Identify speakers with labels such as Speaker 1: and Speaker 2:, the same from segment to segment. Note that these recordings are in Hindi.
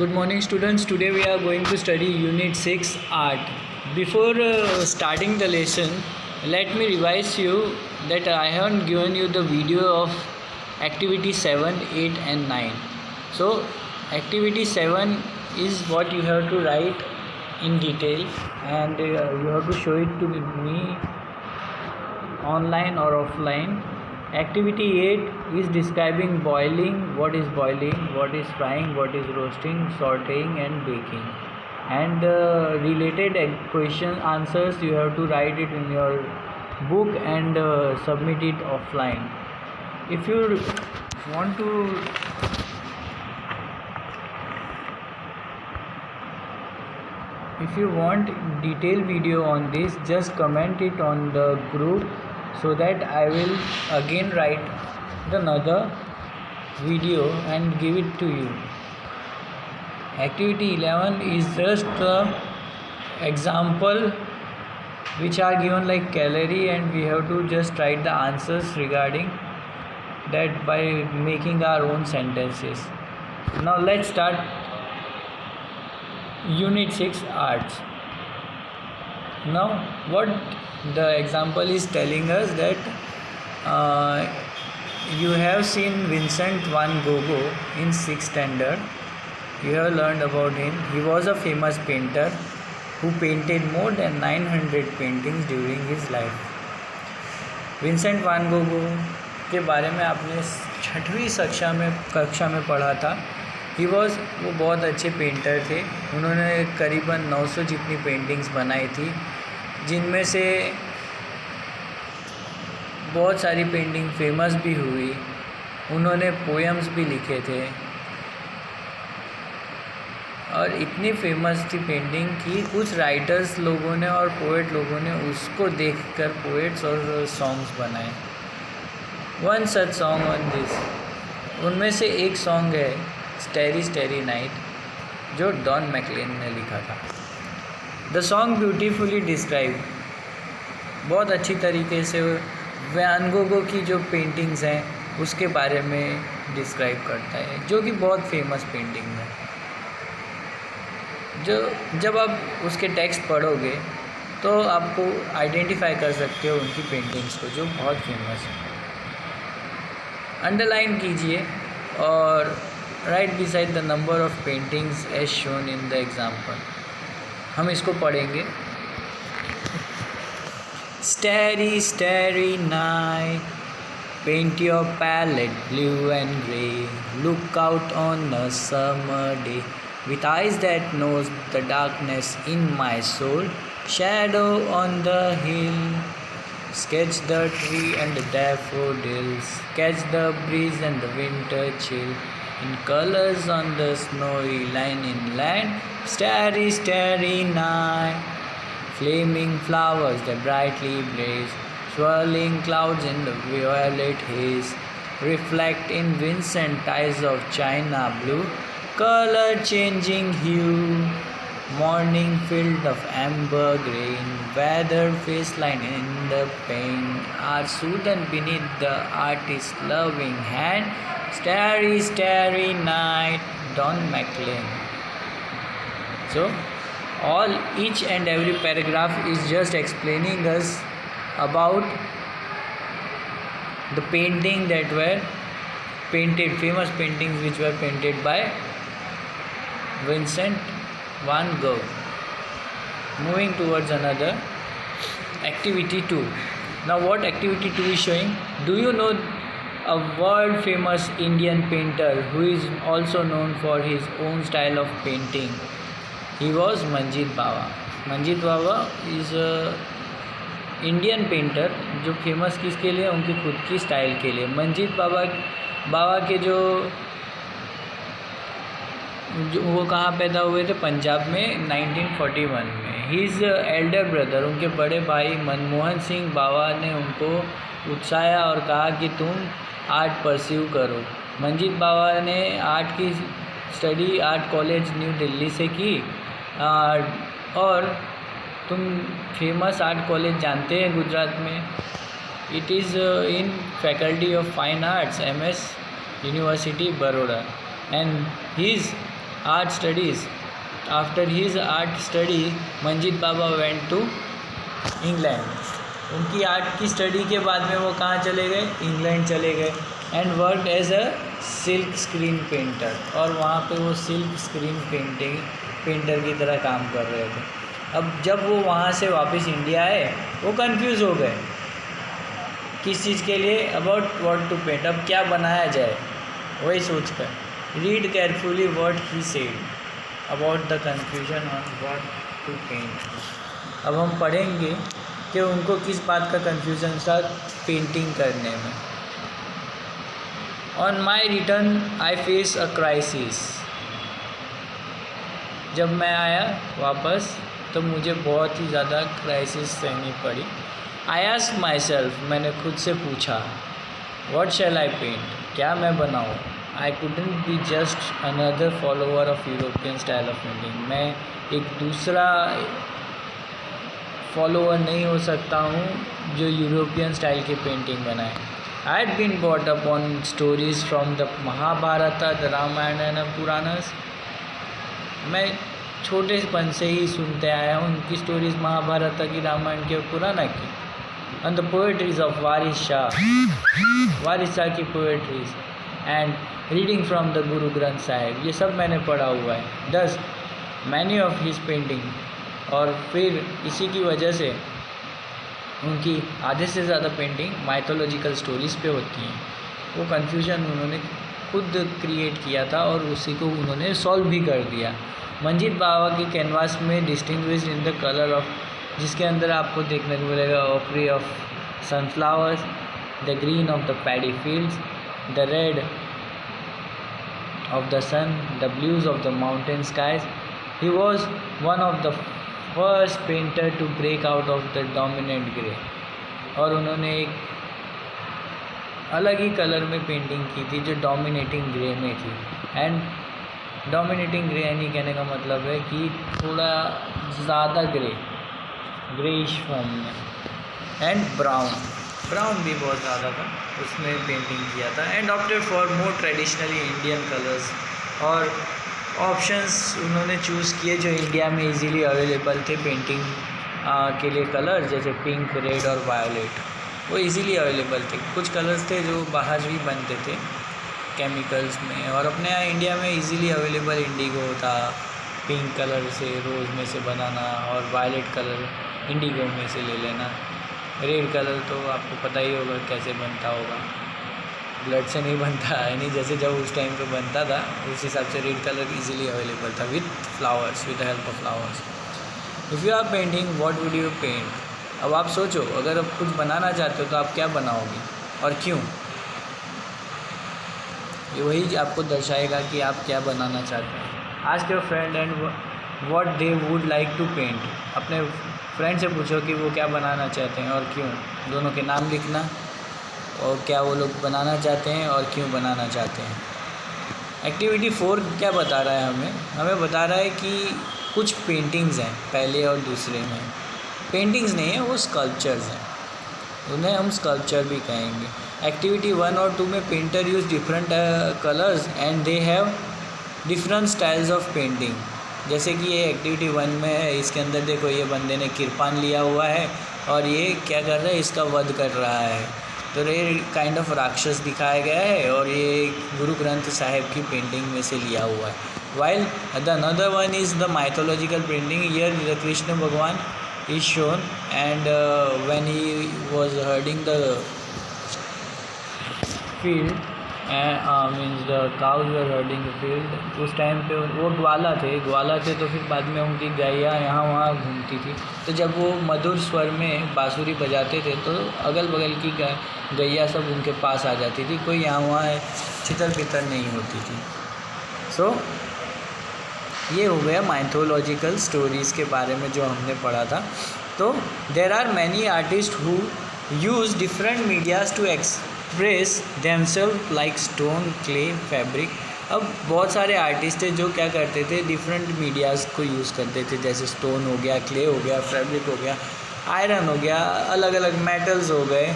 Speaker 1: Good morning, students. Today we are going to study Unit 6 Art. Before starting the lesson, let me revise you that I haven't given you the video of activity 7, 8 and 9. So activity 7 is what you have to write in detail, and you have to show it to me online or offline. Activity 8 is describing boiling, what is frying, what is roasting, sauteing and baking. And related question answers you have to write it in your book and submit it offline. If you want detailed video on this, just comment it on the group so that I will again write another video and give it to you. Activity 11 is just the example which are given like calorie, and we have to just write the answers regarding that by making our own sentences. Now let's start Unit 6 Arts. Now what the example is telling us that you have seen Vincent van Gogh in 6th standard. You have learned about him. He was a famous painter who painted more than 900 paintings during his life. Vincent van Gogh के बारे में आपने 6वीं कक्षा में पढ़ा था. वो बहुत अच्छे पेंटर थे. उन्होंने करीबन 900 जितनी पेंटिंग्स बनाई थी, जिनमें से बहुत सारी पेंटिंग फेमस भी हुई. उन्होंने पोएम्स भी लिखे थे और इतनी फेमस थी पेंटिंग कि कुछ राइटर्स लोगों ने और पोएट लोगों ने उसको देखकर पोएट्स और सॉन्ग्स बनाए. One such song on this, उनमें से एक सॉन्ग है स्टेरी स्टेरी नाइट, जो डॉन मैकलेन ने लिखा था. द सॉन्ग ब्यूटीफुली डिस्क्राइब, बहुत अच्छी तरीके से वैन गोगो की जो पेंटिंग्स हैं उसके बारे में डिस्क्राइब करता है, जो कि बहुत फेमस पेंटिंग है. जब आप उसके टेक्स्ट पढ़ोगे तो आपको आइडेंटिफाई कर सकते हो उनकी पेंटिंग्स को, जो बहुत फेमस है. अंडरलाइन कीजिए और write beside the number of paintings as shown in the example. हम इसको पढ़ेंगे. Starry, starry night, paint your palette blue and grey. Look out on a summer day, with eyes that knows the darkness in my soul. Shadow on the hill, sketch the tree and the daffodils. Catch the breeze and the winter chill, in colors on the snowy line inland. Starry, starry night, flaming flowers that brightly blaze, swirling clouds in the violet haze, reflect in Vincent eyes of china blue, color changing hue, morning filled of amber grain, weathered face line in the pane, are soothed beneath the artist's loving hand. Starry, starry night, Don McLean. So each and every paragraph is just explaining us about the painting that were painted, famous paintings which were painted by Vincent van Gogh. Moving towards another, activity 2. Now what activity 2 is showing? Do you know a world famous Indian painter who is also known for his own style of painting? He was Manjit Bawa. Manjit Bawa is a Indian painter जो फेमस किसके लिए, उनकी खुद की स्टाइल के लिए. मंजीत बावा के जो वो कहाँ पैदा हुए थे? पंजाब में 1941 में. ही इज़ एल्डर ब्रदर, उनके बड़े भाई मनमोहन सिंह बावा ने उनको उत्साहित और कहा कि तुम आर्ट परस्यू करो. मंजीत बावा ने आर्ट की study art college new Delhi से की. और तुम फेमस आर्ट कॉलेज जानते हैं गुजरात में, it is in faculty of fine arts, MS university Baroda. And his art studies. After his art study, Manjeet Baba went to England. उनकी आर्ट की स्टडी के बाद में वो कहाँ चले गए? इंग्लैंड चले गए and work as a silk screen painter, और वहाँ पे वो सिल्क स्क्रीन पेंटर की तरह काम कर रहे थे। अब जब वो वहाँ से वापस इंडिया आए, वो कंफ्यूज हो गए किस चीज़ के लिए, अबाउट व्हाट टू पेंट, अब क्या बनाया जाए, वही सोच कर। Read carefully what he said about the confusion on what to paint. अब हम पढ़ेंगे कि उनको किस बात का कन्फ्यूज़न था पेंटिंग करने में। On my return I face a crisis. जब मैं आया वापस तो मुझे बहुत ही ज़्यादा क्राइसिस सहनी पड़ी। आई आस्क्ड माई सेल्फ, मैंने खुद से पूछा, व्हाट शैल आई पेंट, क्या मैं बनाऊँ। I couldn't be just another follower of European style of painting. मैं एक दूसरा फॉलोअर नहीं हो सकता हूँ जो यूरोपियन स्टाइल की पेंटिंग बनाए। I had been bought up on stories from the Mahabharata, the Ramayana and Puranas. मैं छोटेपन से ही सुनते आया हूँ उनकी स्टोरीज, महाभारत की, रामायण की और पुराना की। एंड द पोएट्रीज ऑफ वारिस शाह की poetries and reading from the Guru Granth Sahib, ये सब मैंने पढ़ा हुआ है। दस मैनी ऑफ हिज पेंटिंग, और फिर इसी की वजह से उनकी आधे से ज़्यादा पेंटिंग माइथोलॉजिकल स्टोरीज़ पे होती हैं। वो कन्फ्यूजन उन्होंने खुद क्रिएट किया था और उसी को उन्होंने सॉल्व भी कर दिया। मंजीत बाबा की कैनवास में distinguished in the colour of, जिसके अंदर आपको देखने को मिलेगा ऑपरी of sunflowers, the green of the paddy fields, the red of the sun, the blues of the mountain skies. He was one of the first painter to break out of the dominant grey. और उन्होंने एक अलग ही कलर में पेंटिंग की थी जो डोमिनेटिंग ग्रे में थी। एंड डोमिनेटिंग ग्रे यानी कहने का मतलब है कि थोड़ा ज़्यादा ग्रेइश फॉर्म में। एंड ब्राउन भी बहुत ज़्यादा था, उसमें पेंटिंग किया था। And opted for more traditionally Indian colours, और ऑप्शंस उन्होंने चूज़ किए जो इंडिया में इजीली अवेलेबल थे पेंटिंग के लिए कलर, जैसे पिंक, रेड और वायोलेट, वो इजीली अवेलेबल थे। कुछ कलर्स थे जो बाहर भी बनते थे केमिकल्स में, और अपने यहाँ इंडिया में इजीली अवेलेबल इंडिगो था, पिंक कलर से रोज़ में से बनाना, और वायलेट कलर इंडिगो में से ले लेना। रेड कलर तो आपको पता ही होगा कैसे बनता होगा, ब्लड से नहीं बनता है, नहीं, जैसे जब उस टाइम पे बनता था उस हिसाब से रेड कलर इजीली अवेलेबल था with flowers, with the help of flowers. If you are painting what would you paint. अब आप सोचो, अगर आप कुछ बनाना चाहते हो तो आप क्या बनाओगे और क्यों। ये वही आपको दर्शाएगा कि आप क्या बनाना चाहते हैं। Ask your friend and what they would like to paint. अपने फ्रेंड से पूछो कि वो क्या बनाना चाहते हैं और क्यों। दोनों के नाम लिखना, और क्या वो लोग बनाना चाहते हैं और क्यों बनाना चाहते हैं। एक्टिविटी 4 क्या बता रहा है हमें बता रहा है कि कुछ पेंटिंग्स हैं पहले और दूसरे में। पेंटिंग्स नहीं है, वो स्कल्पचर्स हैं, उन्हें हम स्कल्पचर भी कहेंगे। एक्टिविटी 1 और 2 में painter use different colours and they have different styles of painting. जैसे कि ये एक्टिविटी 1 में है, इसके अंदर देखो ये बंदे ने किरपान लिया हुआ है और ये क्या कर रहा है, इसका वध कर रहा है। तो ये काइंड ऑफ राक्षस दिखाया गया है और ये गुरु ग्रंथ साहिब की पेंटिंग में से लिया हुआ है। While the another one is the mythological painting. Here the Krishna भगवान is shown and when he was herding the field means the cows were herding the field. उस टाइम पे वो ग्वाला थे तो फिर बाद में उनकी गैया यहाँ वहाँ घूमती थी। तो जब वो मधुर स्वर में बांसुरी बजाते थे तो अगल बगल की गैया सब उनके पास आ जाती थी, कोई यहाँ वहाँ छितर पितर नहीं होती थी। सो ये हो गया माइथोलॉजिकल स्टोरीज़ के बारे में जो हमने पढ़ा था। तो there are many artist who use different medias to express themselves like stone, clay, fabric. अब बहुत सारे आर्टिस्ट हैं जो क्या करते थे, डिफरेंट मीडियाज़ को यूज़ करते थे, जैसे स्टोन हो गया, क्ले हो गया, फैब्रिक हो गया, आयरन हो गया, अलग अलग मेटल्स हो गए।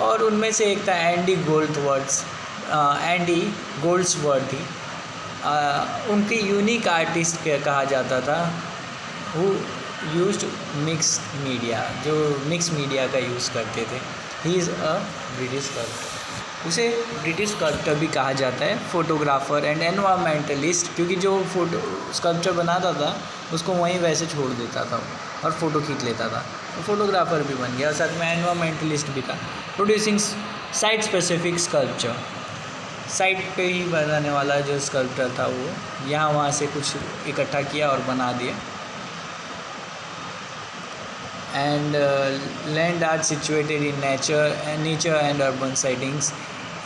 Speaker 1: और उनमें से एक था एंडी गोल्ड्सवर्थ थी। उनके यूनिक आर्टिस्ट कहा जाता था, हु यूज्ड मिक्स मीडिया, जो मिक्स मीडिया का यूज़ करते थे। He is a British sculptor, उसे ब्रिटिश स्कल्पटर भी कहा जाता है, फोटोग्राफर एंड एनवायरमेंटलिस्ट, क्योंकि जो फोटो स्कल्पचर बनाता था उसको वहीं वैसे छोड़ देता था और फ़ोटो खींच लेता था, तो फोटोग्राफर भी बन गया और साथ में एनवायरमेंटलिस्ट भी था। Producing site specific sculpture, site पे ही बनाने वाला जो स्कल्पटर था वो यहाँ वहाँ से कुछ इकट्ठा किया और बना दिया। And land art situated in nature and urban sitings,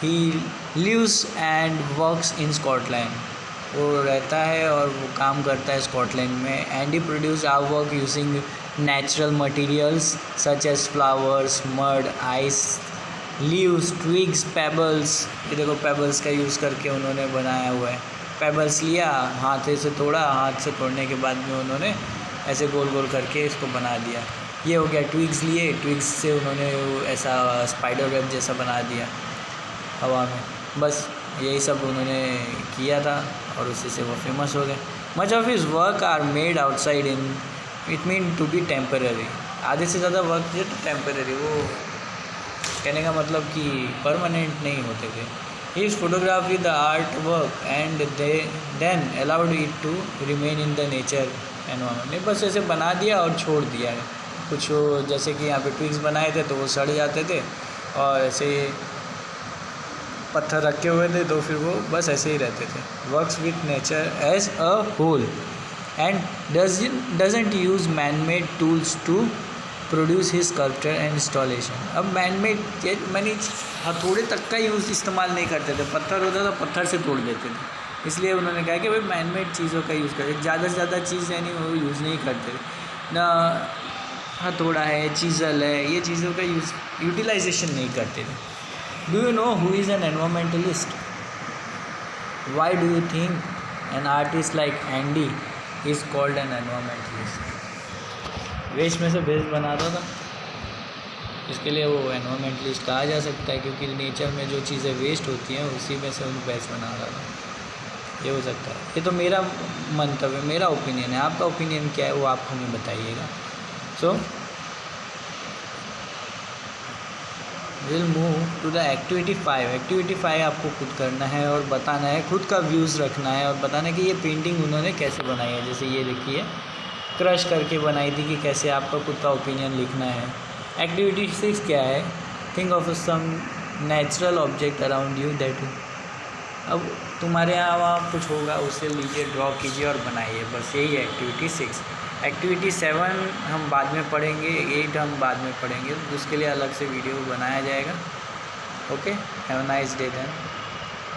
Speaker 1: he lives and works in Scotland, वो रहता है और वो काम करता है स्कॉटलैंड में। And he produce our work using natural materials such as flowers, mud, ice, leaves, twigs, pebbles. ये देखो पेबल्स का यूज़ करके उन्होंने बनाया हुआ है। पेबल्स लिया, हाथ से तोड़ा, हाथ से तोड़ने के बाद में उन्होंने ऐसे गोल गोल करके इसको बना दिया। ये हो गया। ट्विग्स लिए, ट्विग्स से उन्होंने ऐसा स्पाइडर वेब जैसा बना दिया हवा में। बस यही सब उन्होंने किया था और उसी से वो फेमस हो गए। Much of his work are made outside in, it mean to be temporary. आधे से ज़्यादा वर्क जो टेम्पररी, वो कहने का मतलब कि परमानेंट नहीं होते थे। He is photography the art work and they then allowed it to remain in the nature environment. ने बस ऐसे बना दिया और छोड़ दिया है। कुछ जैसे कि यहाँ पे ट्विग्स बनाए थे तो वो सड़ जाते थे, और ऐसे पत्थर रखे हुए थे तो फिर वो बस ऐसे ही रहते थे। Works with nature as a whole and doesn't use man made tools to produce his sculpture and installation. अब मैन मेड मैंने हथौड़े तक का यूज़ इस्तेमाल नहीं करते थे, पत्थर होता था पत्थर से तोड़ देते थे। इसलिए उन्होंने कहा कि भाई मैन मेड चीज़ों का यूज़ करते, ज़्यादा से ज़्यादा चीज़ यानी वो यूज़ नहीं करते थे ना। हथौड़ा है, चीज़ल है, ये चीज़ों का यूटिलाइजेशन नहीं करते थे। Do you know who is an environmentalist? Why do you think an artist like Andy is called an environmentalist? Waste में से बेस्ट बनाता था, इसके लिए वो एनवायरमेंटलिस्ट कहा जा सकता है, क्योंकि नेचर में जो चीज़ें वेस्ट होती हैं उसी में से उनको बेस्ट बना रहा था। ये हो सकता है। ये तो मेरा मंतव्य, मेरा ओपिनियन है। आपका ओपिनियन क्या है वो आप हमें बताइएगा। So will move to the activity 5। Activity 5 आपको खुद करना है और बताना है, खुद का व्यूज़ रखना है और बताना है कि ये पेंटिंग उन्होंने कैसे बनाई है। जैसे ये देखिए, क्रश करके बनाई थी, कि कैसे आपका खुद का ओपिनियन लिखना है। एक्टिविटी 6 क्या है? Think of some natural object around you that. अब तुम्हारे यहाँ वहाँ कुछ होगा, उससे लीजिए, ड्रॉ कीजिए और बनाइए। बस यही है एक्टिविटी 6। एक्टिविटी 7 हम बाद में पढ़ेंगे, 8 हम बाद में पढ़ेंगे, तो उसके लिए अलग से वीडियो बनाया जाएगा। Okay, have a nice day then.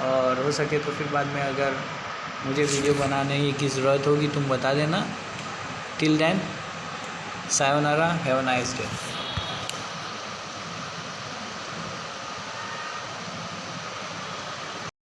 Speaker 1: और हो सके तो फिर बाद में अगर मुझे वीडियो बनाने की ज़रूरत होगी तुम बता देना। Till then, sayonara, have a nice day.